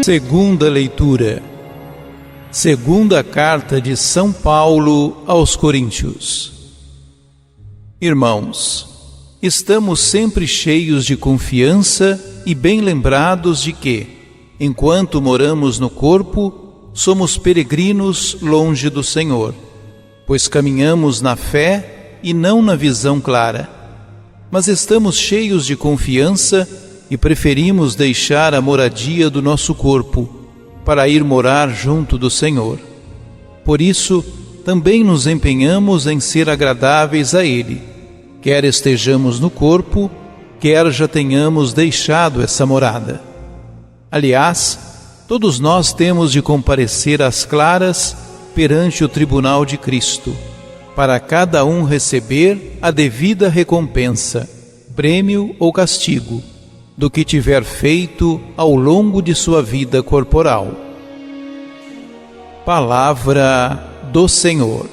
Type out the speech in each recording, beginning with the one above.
Segunda leitura. Segunda carta de São Paulo aos Coríntios. Irmãos, estamos sempre cheios de confiança e bem lembrados de que, enquanto moramos no corpo, somos peregrinos longe do Senhor, pois caminhamos na fé e não na visão clara. Mas estamos cheios de confiança e preferimos deixar a moradia do nosso corpo para ir morar junto do Senhor. Por isso, também nos empenhamos em ser agradáveis a Ele, quer estejamos no corpo, quer já tenhamos deixado essa morada. Aliás, todos nós temos de comparecer às claras perante o tribunal de Cristo, para cada um receber a devida recompensa, prêmio ou castigo, do que tiver feito ao longo de sua vida corporal. Palavra do Senhor.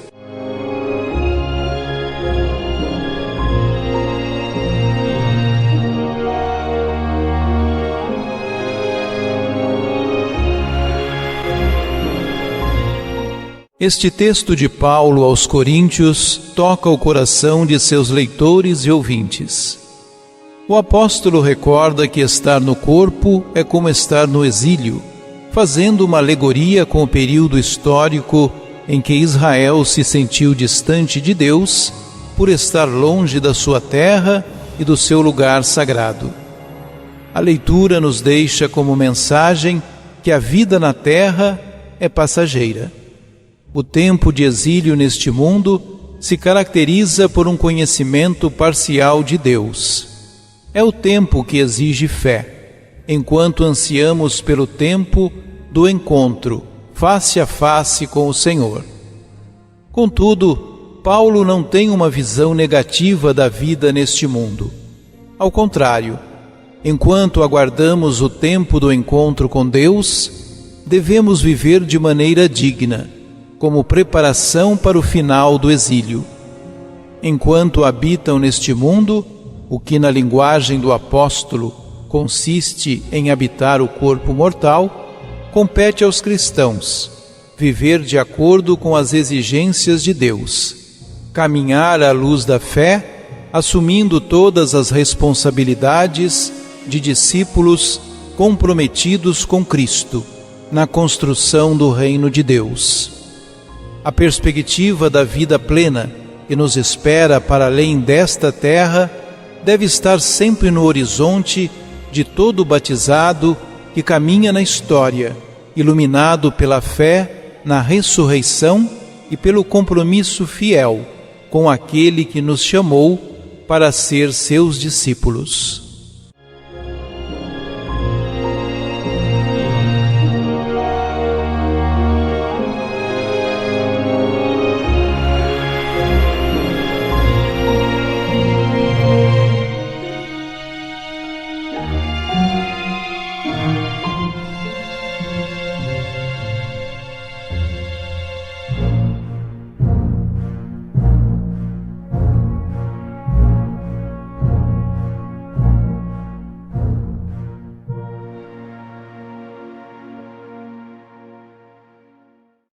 Este texto de Paulo aos Coríntios toca o coração de seus leitores e ouvintes. O apóstolo recorda que estar no corpo é como estar no exílio, fazendo uma alegoria com o período histórico em que Israel se sentiu distante de Deus por estar longe da sua terra e do seu lugar sagrado. A leitura nos deixa como mensagem que a vida na terra é passageira. O tempo de exílio neste mundo se caracteriza por um conhecimento parcial de Deus. É o tempo que exige fé, enquanto ansiamos pelo tempo do encontro, face a face com o Senhor. Contudo, Paulo não tem uma visão negativa da vida neste mundo. Ao contrário, enquanto aguardamos o tempo do encontro com Deus, devemos viver de maneira digna, como preparação para o final do exílio. Enquanto habitam neste mundo, o que na linguagem do apóstolo consiste em habitar o corpo mortal, compete aos cristãos viver de acordo com as exigências de Deus, caminhar à luz da fé, assumindo todas as responsabilidades de discípulos comprometidos com Cristo na construção do reino de Deus. A perspectiva da vida plena que nos espera para além desta terra deve estar sempre no horizonte de todo batizado que caminha na história, iluminado pela fé na ressurreição e pelo compromisso fiel com aquele que nos chamou para ser seus discípulos.